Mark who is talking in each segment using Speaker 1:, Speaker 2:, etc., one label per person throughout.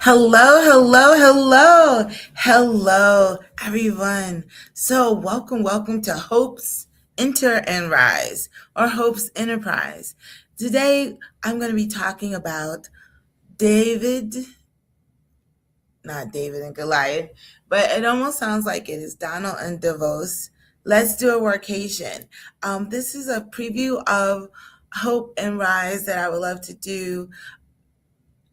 Speaker 1: Hello, everyone. So, welcome to Hope's Enter and Rise or Hope's Enterprise. Today, I'm going to be talking about David, not David and Goliath, but it almost sounds like it is Donald and Davos. Let's do a workcation. This is a preview of Hope and Rise that I would love to do.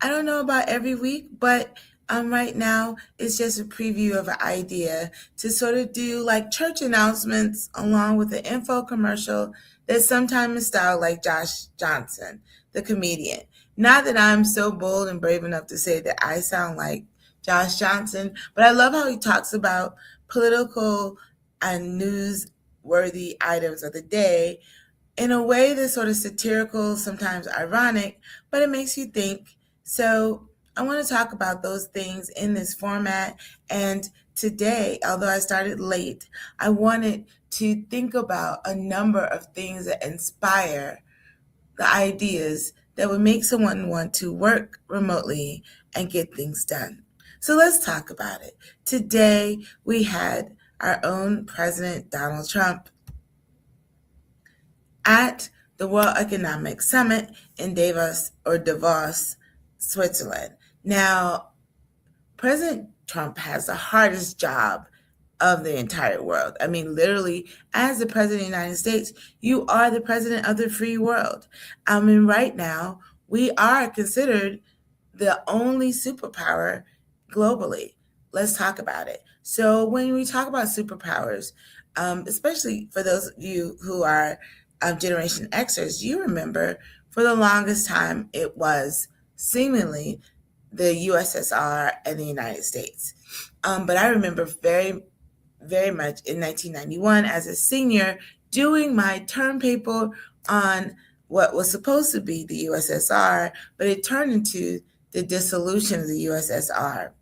Speaker 1: I don't know about every week, but right now it's just a preview of an idea to sort of do like church announcements along with an info commercial that sometimes is styled like Josh Johnson, the comedian. Not that I'm so bold and brave enough to say that I sound like Josh Johnson, but I love how he talks about political and newsworthy items of the day in a way that's sort of satirical, sometimes ironic, but it makes you think. So I want to talk about those things in this format. And today, although I started late, I wanted to think about a number of things that inspire the ideas that would make someone want to work remotely and get things done. So let's talk about it. Today, we had our own President Donald Trump at the World Economic Summit in Davos, Switzerland. Now, President Trump has the hardest job of the entire world. I mean, literally, as the president of the United States, you are the president of the free world. I mean, right now, we are considered the only superpower globally. Let's talk about it. So, when we talk about superpowers, especially for those of you who are Generation Xers, you remember for the longest time it was seemingly the USSR and the United States. But I remember very much in 1991 as a senior doing my term paper on what was supposed to be the USSR, but it turned into the dissolution of the USSR.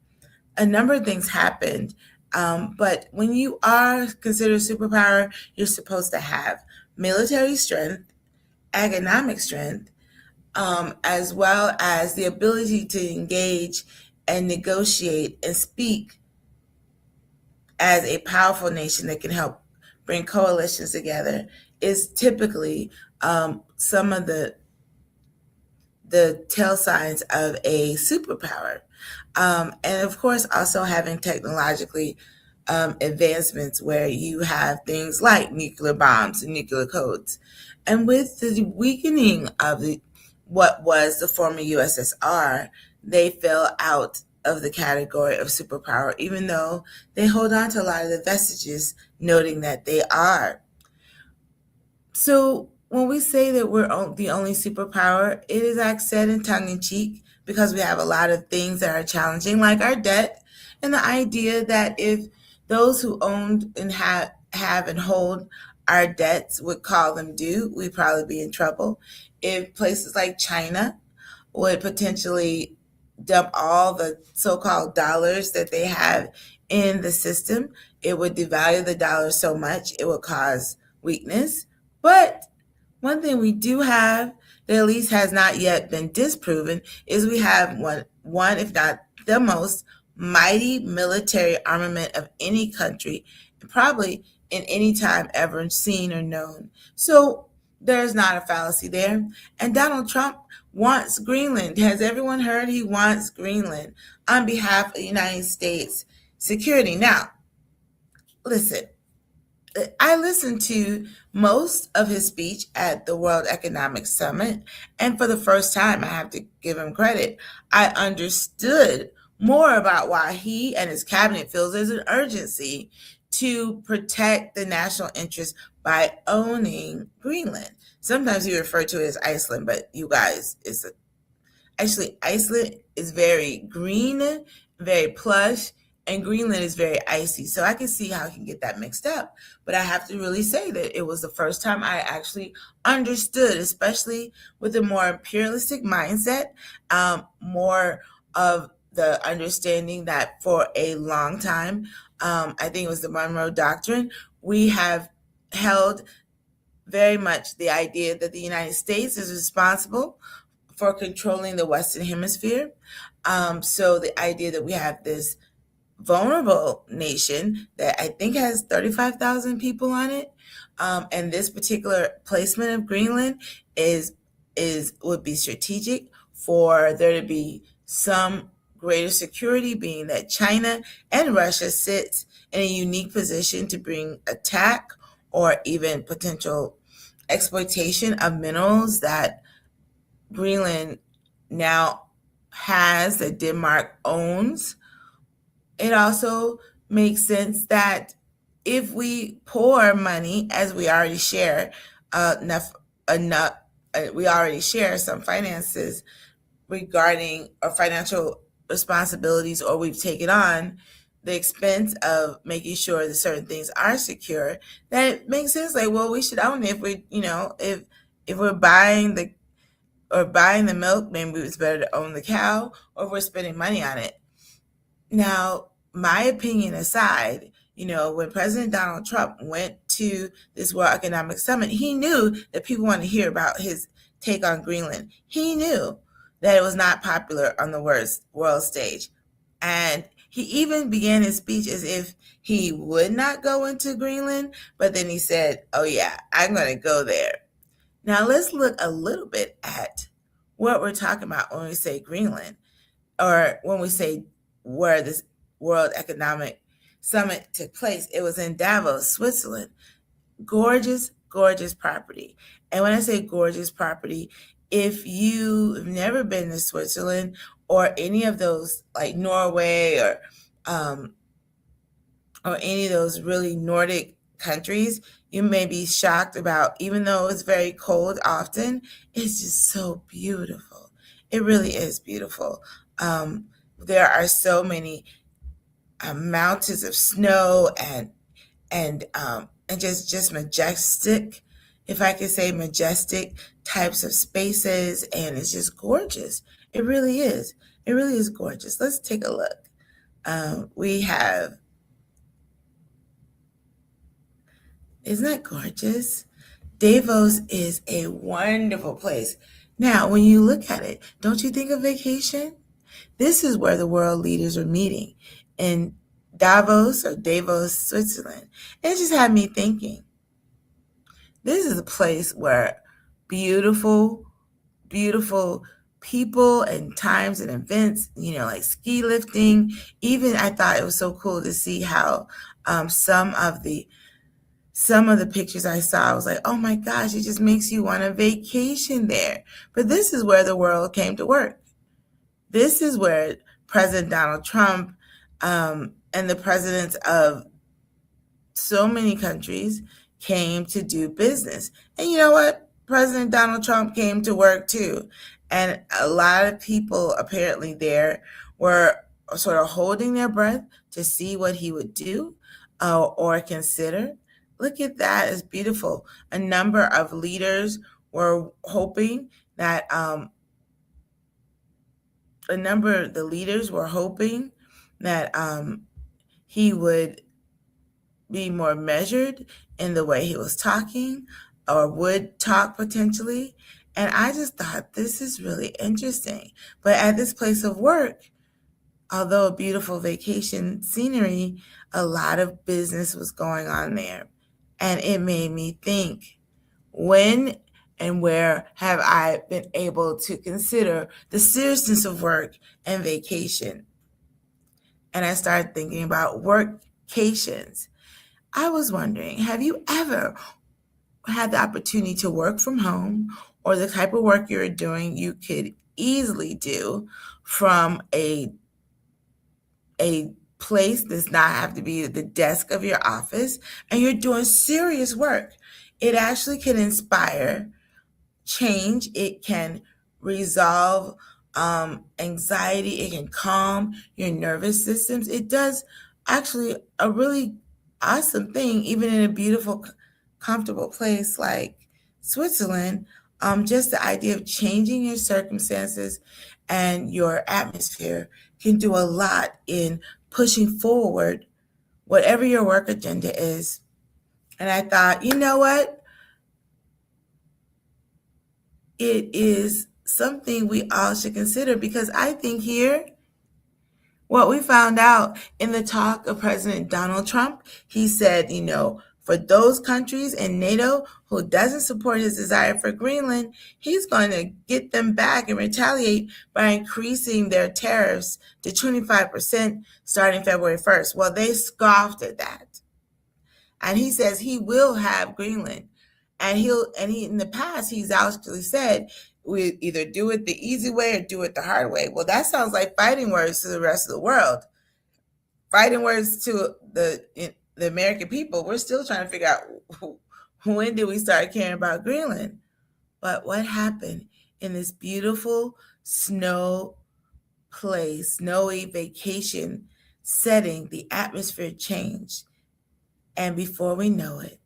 Speaker 1: A number of things happened, but when you are considered a superpower, you're supposed to have military strength, economic strength, as well as the ability to engage and negotiate and speak as a powerful nation that can help bring coalitions together is typically some of the tail signs of a superpower. And of course, also having technologically advancements where you have things like nuclear bombs and nuclear codes. And with the weakening of what was the former USSR, they fell out of the category of superpower, even though they hold on to a lot of the vestiges, noting that they are. So when we say that we're the only superpower, it is said in tongue in cheek because we have a lot of things that are challenging, like our debt, and the idea that if those who owned and have and hold our debts would call them due, we'd probably be in trouble. If places like China would potentially dump all the so-called dollars that they have in the system, it would devalue the dollar so much it would cause weakness. But one thing we do have that at least has not yet been disproven is we have one, if not the most mighty military armament of any country, probably in any time ever seen or known. So there's not a fallacy there. And Donald Trump wants Greenland. Has everyone heard he wants Greenland on behalf of the United States security? Now, listen, I listened to most of his speech at the World Economic Summit, and for the first time, I have to give him credit, I understood more about why he and his cabinet feels there's an urgency to protect the national interest by owning Greenland. Sometimes he referred to it as Iceland, but you guys, actually Iceland is very green, very plush, and Greenland is very icy. So I can see how he can get that mixed up. But I have to really say that it was the first time I actually understood, especially with a more imperialistic mindset, more of the understanding that for a long time, I think it was the Monroe Doctrine, we have held very much the idea that the United States is responsible for controlling the Western Hemisphere. So the idea that we have this vulnerable nation that I think has 35,000 people on it, and this particular placement of Greenland is would be strategic for there to be some greater security, being that China and Russia sits in a unique position to bring attack or even potential exploitation of minerals that Greenland now has, that Denmark owns. It also makes sense that if we pour money, as we already share enough, we already share some finances regarding our financial responsibilities, or we've taken on the expense of making sure that certain things are secure, that it makes sense. Like, well, we should own it. If we, if we're buying the milk, maybe it's better to own the cow, or if we're spending money on it. Now, my opinion aside, when President Donald Trump went to this World Economic Summit, he knew that people want to hear about his take on Greenland. He knew that it was not popular on the world stage. And he even began his speech as if he would not go into Greenland, but then he said, oh, yeah, I'm going to go there. Now, let's look a little bit at what we're talking about when we say Greenland, or when we say where this World Economic Summit took place. It was in Davos, Switzerland. Gorgeous, gorgeous property. And when I say gorgeous property, if you've never been to Switzerland or any of those, like Norway or any of those really Nordic countries, you may be shocked about, even though it's very cold often, it's just so beautiful. It really is beautiful. There are so many mountains of snow and just majestic, if I could say majestic types of spaces, and it's just gorgeous. It really is. It really is gorgeous. Let's take a look. We have, isn't that gorgeous? Davos is a wonderful place. Now, when you look at it, don't you think of vacation? This is where the world leaders are meeting in Davos, or Davos, Switzerland. It just had me thinking, this is a place where beautiful, beautiful people and times and events, like ski lifting. Even I thought it was so cool to see how some of the pictures I saw, I was like, oh my gosh, it just makes you want a vacation there. But this is where the world came to work. This is where President Donald Trump and the presidents of so many countries came to do business. And you know what? President Donald Trump came to work too. And a lot of people apparently there were sort of holding their breath to see what he would do or consider. Look at that. It's beautiful. A number of leaders were hoping that he would be more measured in the way he was talking, or would talk potentially. And I just thought, this is really interesting. But at this place of work, although a beautiful vacation scenery, a lot of business was going on there. And it made me think, when and where have I been able to consider the seriousness of work and vacation? And I started thinking about workcations. I was wondering, have you ever had the opportunity to work from home, or the type of work you're doing you could easily do from a place does not have to be the desk of your office, and you're doing serious work? It actually can inspire change. It can resolve anxiety. It can calm your nervous systems. It does actually a really awesome thing, even in a beautiful, comfortable place like Switzerland. Just the idea of changing your circumstances and your atmosphere can do a lot in pushing forward whatever your work agenda is. And I thought, you know what? It is something we all should consider, because I think here what we found out in the talk of President Donald Trump, he said, for those countries in NATO who doesn't support his desire for Greenland, he's going to get them back and retaliate by increasing their tariffs to 25% starting February 1st. Well, they scoffed at that. And he says he will have Greenland. And he in the past he's actually said we either do it the easy way or do it the hard way. Well, that sounds like fighting words to the rest of the world. Fighting words to the American people. We're still trying to figure out when did we start caring about Greenland. But what happened in this beautiful snowy vacation setting? The atmosphere changed. And before we know it,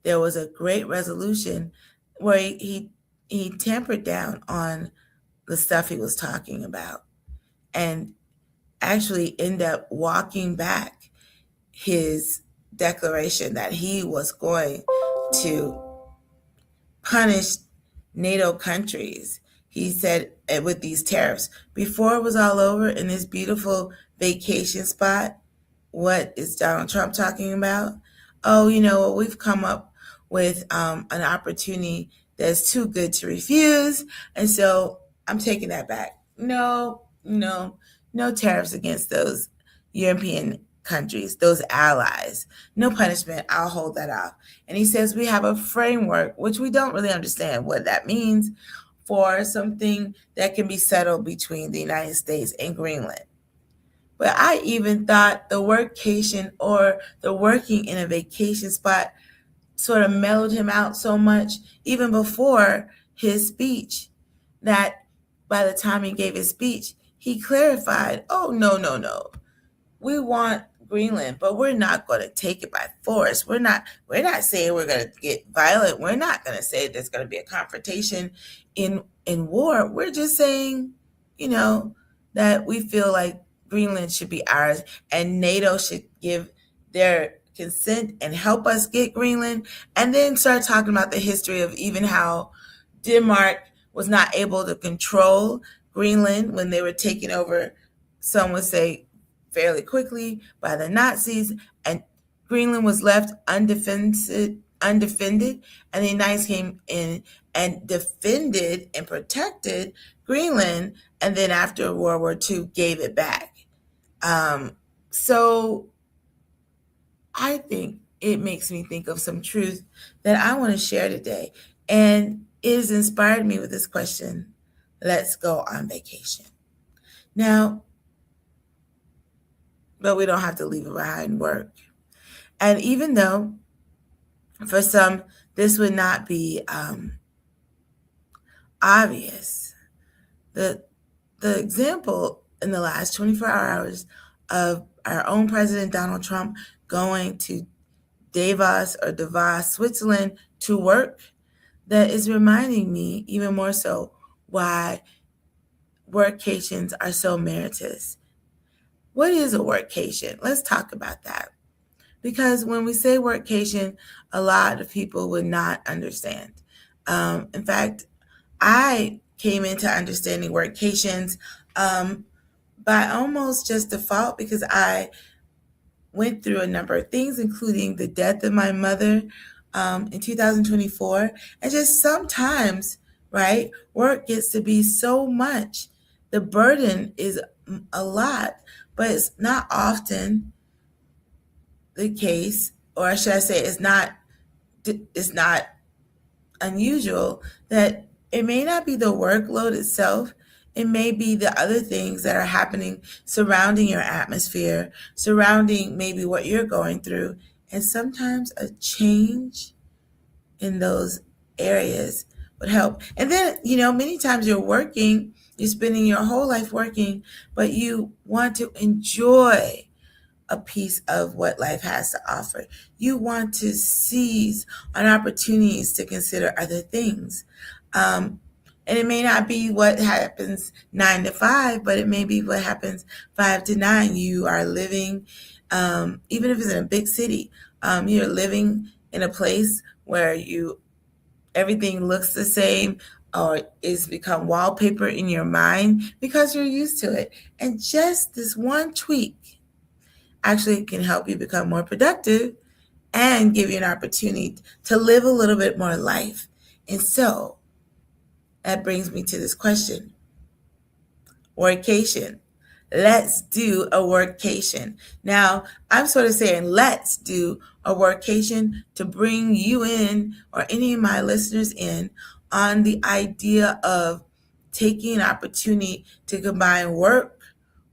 Speaker 1: there was a great resolution where he tempered down on the stuff he was talking about and actually end up walking back his declaration that he was going to punish NATO countries. He said with these tariffs. Before it was all over in this beautiful vacation spot, what is Donald Trump talking about? Oh, we've come up with an opportunity that's too good to refuse. And so I'm taking that back. No tariffs against those European countries, those allies. No punishment. I'll hold that off. And he says we have a framework, which we don't really understand what that means, for something that can be settled between the United States and Greenland. But I even thought the workcation or the working in a vacation spot sort of mellowed him out so much, even before his speech, that by the time he gave his speech, he clarified, oh, no. We want Greenland, but we're not going to take it by force. We're not saying we're going to get violent. We're not going to say there's going to be a confrontation in war. We're just saying, that we feel like Greenland should be ours and NATO should give their consent and help us get Greenland, and then start talking about the history of even how Denmark was not able to control Greenland when they were taken over, some would say fairly quickly, by the Nazis, and Greenland was left undefended, and the United States came in and defended and protected Greenland, and then after World War II gave it back. So I think it makes me think of some truth that I want to share today. And it has inspired me with this question: let's go on vacation. Now, but we don't have to leave it behind work. And even though for some this would not be obvious, the example in the last 24 hours of our own President Donald Trump going to Davos, Switzerland to work, that is reminding me even more so why workcations are so meritorious. What is a workcation? Let's talk about that. Because when we say workcation, a lot of people would not understand. In fact, I came into understanding workcations by almost just default, because I went through a number of things, including the death of my mother in 2024. And just sometimes, right, work gets to be so much. The burden is a lot, but it's not often the case, or should I say it's not unusual, that it may not be the workload itself. It may be the other things that are happening surrounding your atmosphere, surrounding maybe what you're going through. And sometimes a change in those areas would help. And then, many times you're spending your whole life working, but you want to enjoy a piece of what life has to offer. You want to seize on opportunities to consider other things. And it may not be what happens 9 to 5, but it may be what happens 5 to 9. You are living, even if it's in a big city, you're living in a place where everything looks the same. or is become wallpaper in your mind because you're used to it. And just this one tweak actually can help you become more productive and give you an opportunity to live a little bit more life. And so that brings me to this question: workcation. Let's do a workcation. Now, I'm sort of saying let's do a workcation to bring you in, or any of my listeners in, on the idea of taking an opportunity to combine work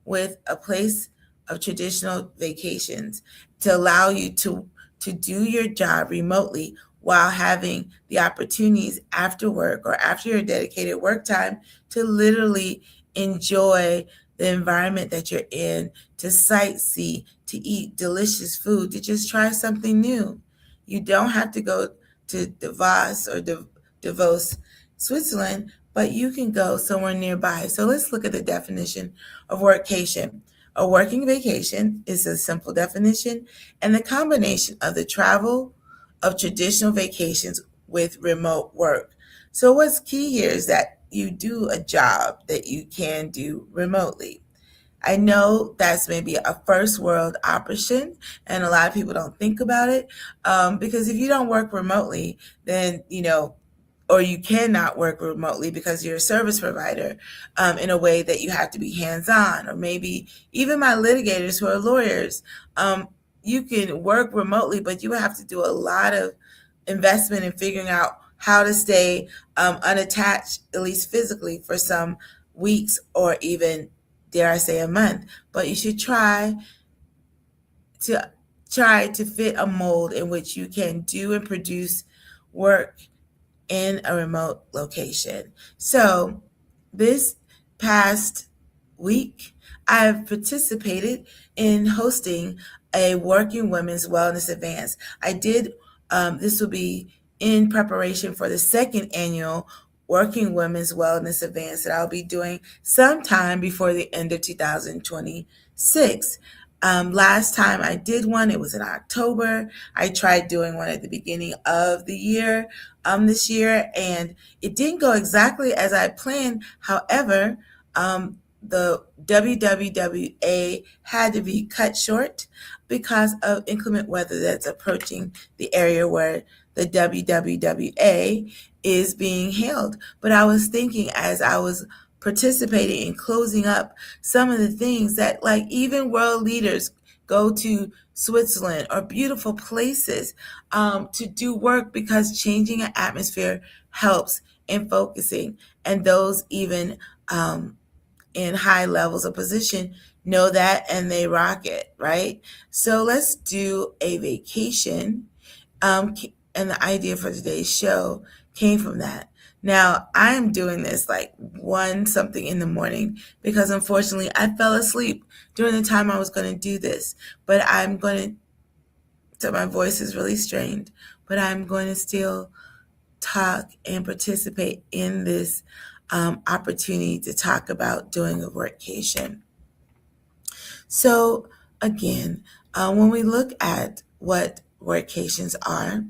Speaker 1: with a place of traditional vacations, to allow you to do your job remotely while having the opportunities after work or after your dedicated work time to literally enjoy the environment that you're in, to sightsee, to eat delicious food, to just try something new. You don't have to go to Davos or Davos, Switzerland, but you can go somewhere nearby. So let's look at the definition of workcation. A working vacation is a simple definition and the combination of the travel of traditional vacations with remote work. So what's key here is that you do a job that you can do remotely. I know that's maybe a first world option, and a lot of people don't think about it, because if you don't work remotely, then or you cannot work remotely because you're a service provider, in a way that you have to be hands-on, or maybe even my litigators who are lawyers, you can work remotely, but you have to do a lot of investment in figuring out how to stay unattached, at least physically, for some weeks or even, dare I say, a month. But you should to try to fit a mold in which you can do and produce work in a remote location. So this past week, I've participated in hosting a Working Women's Wellness Advance. I did, this will be in preparation for the second annual Working Women's Wellness Advance that I'll be doing sometime before the end of 2026. Last time I did one, it was in October. I tried doing one at the beginning of the year, this year, and it didn't go exactly as I planned. However, the WWWA had to be cut short because of inclement weather that's approaching the area where the WWWA is being held. But I was thinking, as I was participating in closing up some of the things that, like, even world leaders go to Switzerland or beautiful places, to do work, because changing an atmosphere helps in focusing. And those even in high levels of position know that, and they rock it, right? So let's do a vacation. And the idea for today's show came from that. Now, I am doing this like 1 something in the morning because unfortunately I fell asleep during the time I was going to do this. But so my voice is really strained, but I'm going to still talk and participate in this opportunity to talk about doing a workcation. So, again, when we look at what workcations are,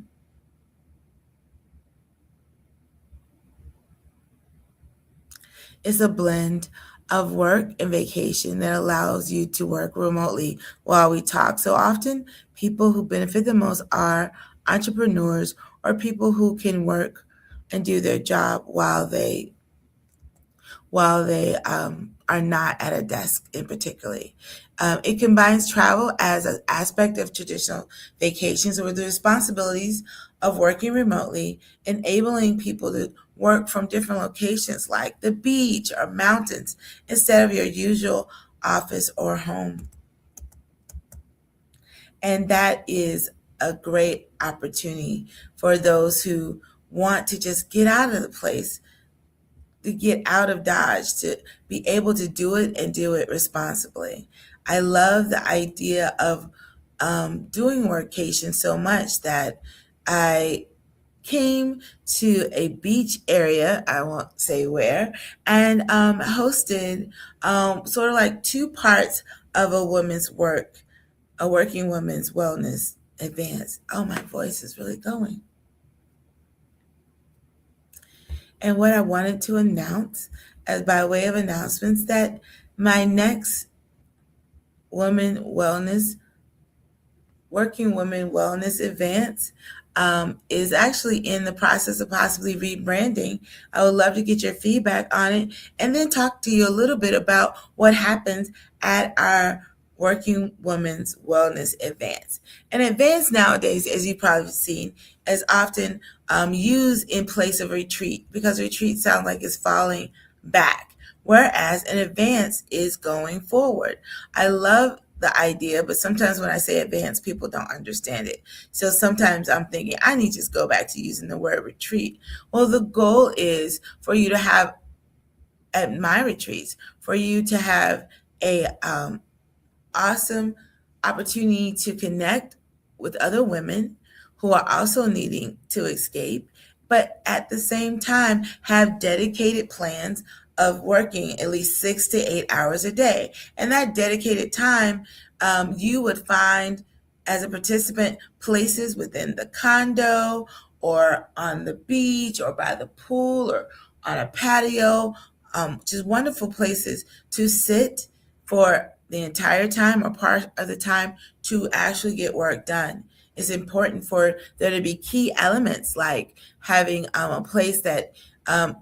Speaker 1: it's a blend of work and vacation that allows you to work remotely while we talk. So often, people who benefit the most are entrepreneurs or people who can work and do their job while they are not at a desk in particular. It combines travel as an aspect of traditional vacations with the responsibilities of working remotely, enabling people to work from different locations like the beach or mountains instead of your usual office or home. And that is a great opportunity for those who want to just get out of the place, to get out of Dodge, to be able to do it and do it responsibly. I love the idea of doing workation so much that I came to a beach area, I won't say where, and hosted sort of like 2 parts of a working women's wellness advance. Oh, my voice is really going. And what I wanted to announce, as by way of announcements, that my next woman wellness Working Women Wellness Advance is actually in the process of possibly rebranding. I would love to get your feedback on it and then talk to you a little bit about what happens at our Working Women's Wellness Advance. And advance nowadays, as you've probably seen, is often used in place of retreat because retreat sounds like it's falling back, whereas an advance is going forward. I love the idea, but sometimes when I say advanced, people don't understand it. So sometimes I'm thinking I need to just go back to using the word retreat. Well, the goal is for you to have at my retreats, for you to have a awesome opportunity to connect with other women who are also needing to escape, but at the same time have dedicated plans of working at least 6 to 8 hours a day. And that dedicated time, you would find as a participant places within the condo or on the beach or by the pool or on a patio, just wonderful places to sit for the entire time or part of the time to actually get work done. It's important for there to be key elements like having a place that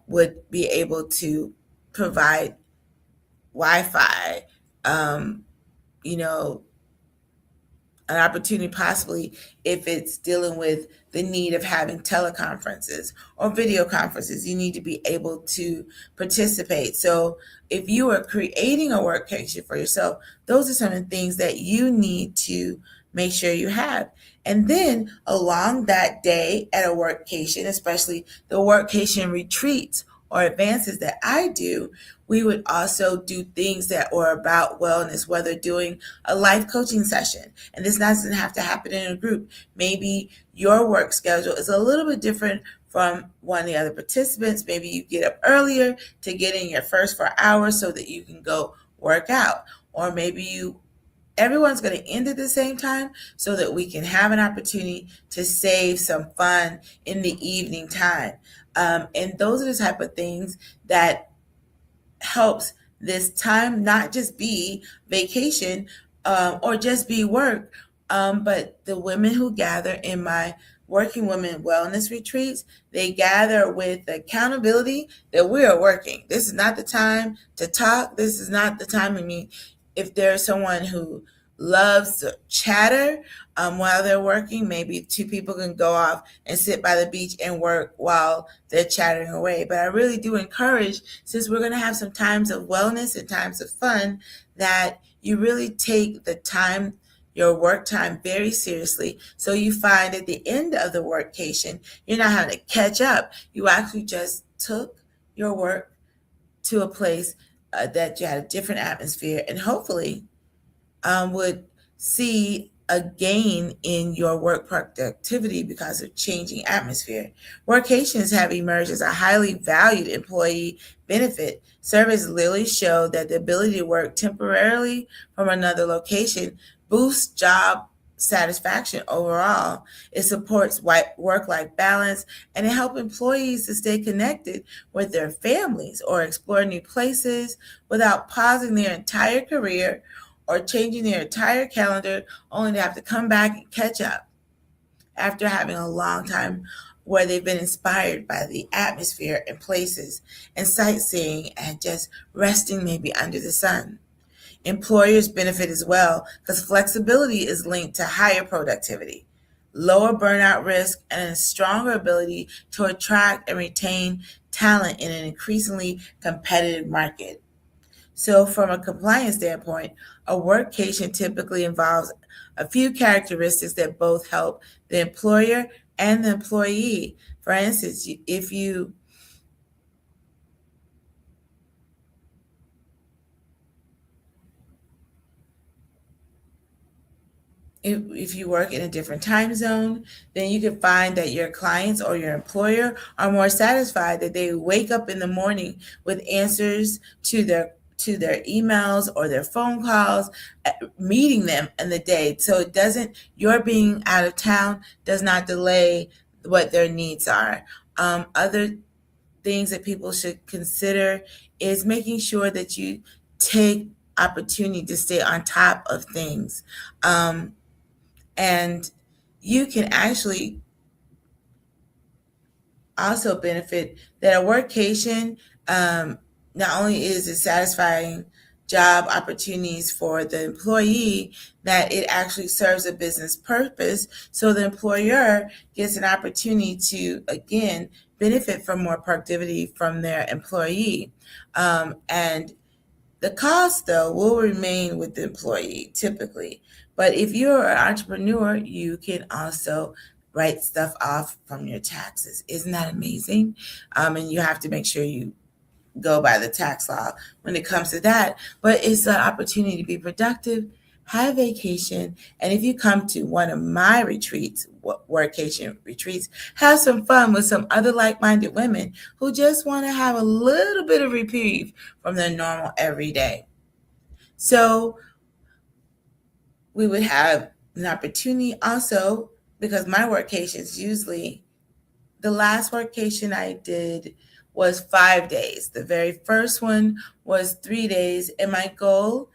Speaker 1: would be able to provide Wi-Fi, um, you know, an opportunity possibly if it's dealing with the need of having teleconferences or video conferences, you need to be able to participate. So if you are creating a workcation for yourself, those are some of the things that you need to make sure you have. And then along that day at a workcation, especially the workcation retreats or advances that I do, we would also do things that were about wellness, whether doing a life coaching session. And this doesn't have to happen in a group. Maybe your work schedule is a little bit different from one of the other participants. Maybe you get up earlier to get in your first 4 hours so that you can go work out. Or maybe everyone's going to end at the same time so that we can have an opportunity to save some fun in the evening time. And those are the type of things that helps this time not just be vacation or just be work, but the women who gather in my Working Women Wellness Retreats, they gather with the accountability that we are working. This is not the time to talk. This is not the time. I mean, if there's someone who loves to chatter while they're working, maybe two people can go off and sit by the beach and work while they're chattering away. But I really do encourage, since we're going to have some times of wellness and times of fun, that you really take the time, your work time, very seriously. So you find at the end of the workcation, you're not having to catch up. You actually just took your work to a place that you had a different atmosphere, and hopefully would see a gain in your work productivity because of changing atmosphere. Workations have emerged as a highly valued employee benefit. Surveys literally show that the ability to work temporarily from another location boosts job satisfaction overall. It supports work-life balance and it helps employees to stay connected with their families or explore new places without pausing their entire career or changing their entire calendar only to have to come back and catch up after having a long time where they've been inspired by the atmosphere and places and sightseeing and just resting maybe under the sun. Employers benefit as well because flexibility is linked to higher productivity, lower burnout risk, and a stronger ability to attract and retain talent in an increasingly competitive market. So, from a compliance standpoint, a workcation typically involves a few characteristics that both help the employer and the employee. For instance, if you work in a different time zone, then you can find that your clients or your employer are more satisfied that they wake up in the morning with answers to their emails or their phone calls, meeting them in the day. So it doesn't, your being out of town does not delay what their needs are. Other things that people should consider is making sure that you take opportunity to stay on top of things. And you can actually also benefit that a workcation, not only is it satisfying job opportunities for the employee, that it actually serves a business purpose. So the employer gets an opportunity to, again, benefit from more productivity from their employee. And the cost, though, will remain with the employee typically. But if you're an entrepreneur, you can also write stuff off from your taxes. Isn't that amazing? And you have to make sure you go by the tax law when it comes to that. But it's an opportunity to be productive, have vacation, and if you come to one of my retreats, workcation retreats, have some fun with some other like-minded women who just want to have a little bit of reprieve from their normal everyday. So we would have an opportunity also, because my workations usually, the last workation I did was 5 days. The very first one was 3 days, and my goal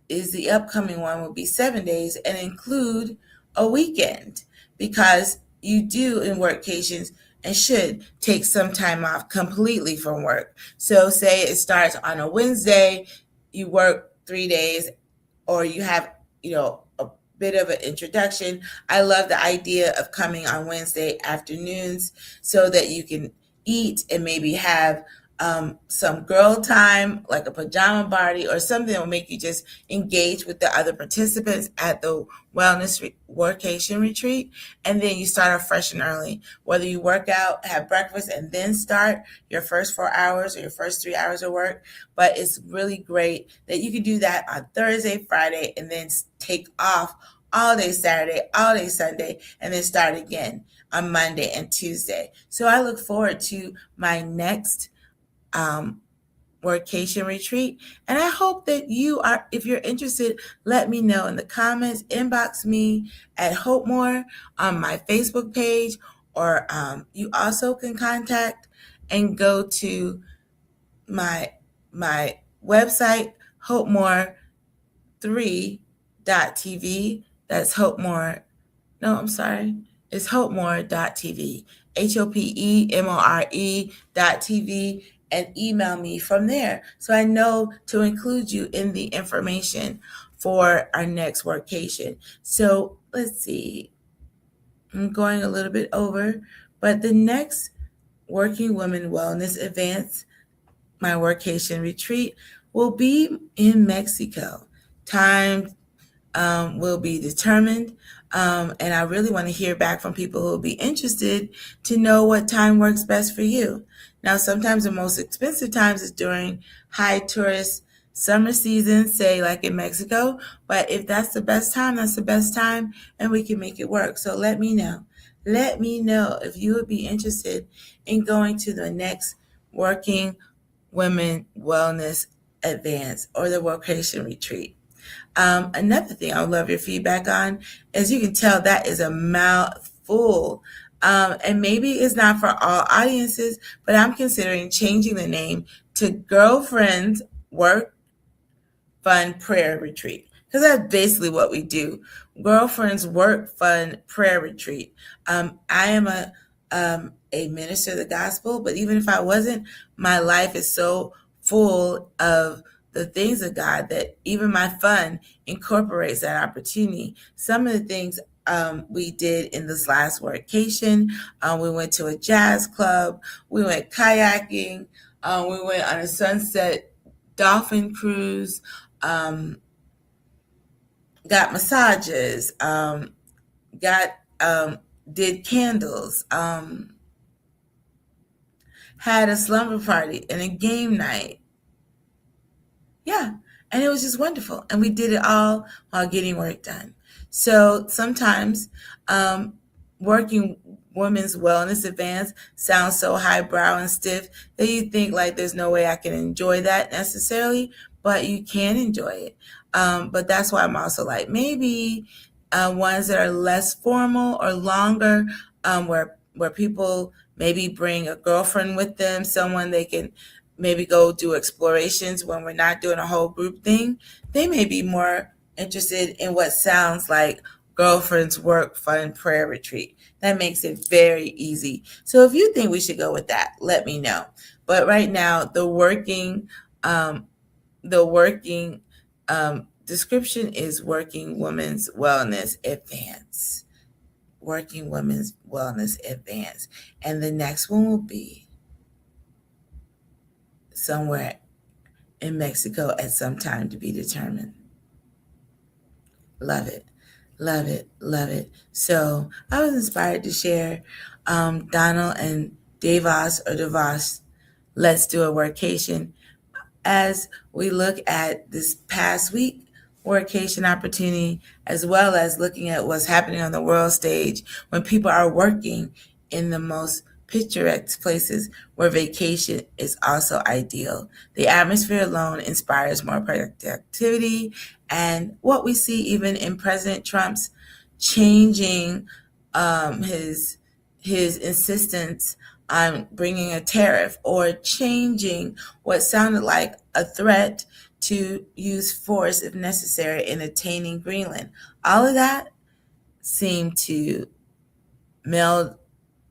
Speaker 1: is the upcoming one will be 7 days and include a weekend, because you do in workations and should take some time off completely from work. So say it starts on a Wednesday, you work 3 days, or you have, a bit of an introduction. I love the idea of coming on Wednesday afternoons so that you can eat and maybe have some girl time, like a pajama party or something that will make you just engage with the other participants at the workation retreat. And then you start off fresh and early. Whether you work out, have breakfast, and then start your first 4 hours or your first 3 hours of work. But it's really great that you can do that on Thursday, Friday, and then take off all day Saturday, all day Sunday, and then start again on Monday and Tuesday. So I look forward to my next workcation retreat. And I hope that you are, if you're interested, let me know in the comments, inbox me at hopeMORE on my Facebook page, or you also can contact and go to my website, hopemore3.tv. That's hopeMORE. No, I'm sorry. It's hopeMORE.tv. HOPEMORE.tv, and email me from there so I know to include you in the information for our next workcation. So let's see. I'm going a little bit over, but the next Working Women Wellness Advance, my workation retreat, will be in Mexico. Time will be determined. And I really want to hear back from people who will be interested to know what time works best for you. Now, sometimes the most expensive times is during high tourist summer season, say like in Mexico. But if that's the best time, that's the best time, and we can make it work. So let me know. Let me know if you would be interested in going to the next Working Women Wellness Advance or the Workation Retreat. Another thing I would love your feedback on, as you can tell, that is a mouthful. And maybe it's not for all audiences, but I'm considering changing the name to Girlfriends Work Fun Prayer Retreat, because that's basically what we do. Girlfriends Work Fun Prayer Retreat. I am a minister of the gospel, but even if I wasn't, my life is so full of the things of God that even my fun incorporates that opportunity. Some of the things we did in this last workcation, we went to a jazz club, we went kayaking, we went on a sunset dolphin cruise, got massages, did candles, had a slumber party and a game night. Yeah, and it was just wonderful. And we did it all while getting work done. So sometimes Working Women's Wellness Advance sounds so highbrow and stiff that you think like there's no way I can enjoy that necessarily, but you can enjoy it. But that's why I'm also like maybe ones that are less formal or longer, where people maybe bring a girlfriend with them, someone they can maybe go do explorations when we're not doing a whole group thing. They may be more interested in what sounds like girlfriend's work fun prayer retreat. That makes it very easy. So if you think we should go with that, let me know. But right now, um, the working description is Working Women's Wellness Advance. Working Women's Wellness Advance. And the next one will be somewhere in Mexico at some time to be determined. Love it. Love it. Love it. So I was inspired to share Donald and Davos. Let's do a workation as we look at this past week workation opportunity, as well as looking at what's happening on the world stage when people are working in the most picturesque places where vacation is also ideal. The atmosphere alone inspires more productivity, and what we see even in President Trump's changing his insistence on bringing a tariff or changing what sounded like a threat to use force if necessary in attaining Greenland. All of that seemed to meld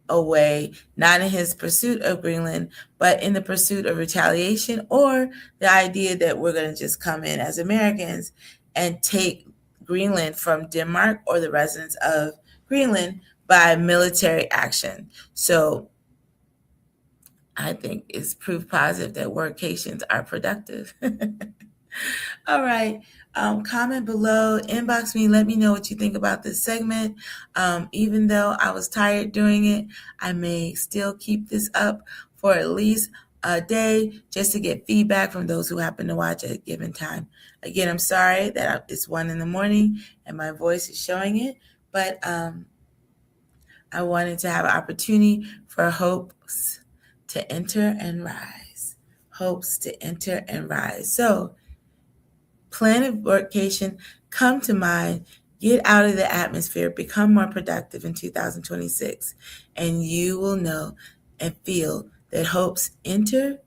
Speaker 1: away, not in his pursuit of Greenland, but in the pursuit of retaliation or the idea that we're going to just come in as Americans and take Greenland from Denmark or the residents of Greenland by military action. So I think it's proof positive that workations are productive. All right. Comment below, inbox me, let me know what you think about this segment. Even though I was tired doing it, I may still keep this up for at least a day just to get feedback from those who happen to watch at a given time. Again, I'm sorry that it's 1 a.m. and my voice is showing it, but I wanted to have an opportunity for hopes to enter and rise. Hopes to enter and rise. So, plan a workcation, come to mind, get out of the atmosphere, become more productive in 2026, and you will know and feel that hopes enter.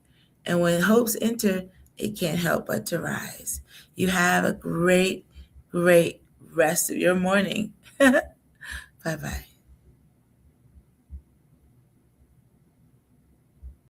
Speaker 1: And when hopes enter, it can't help but to rise. You have a great, great rest of your morning. Bye bye.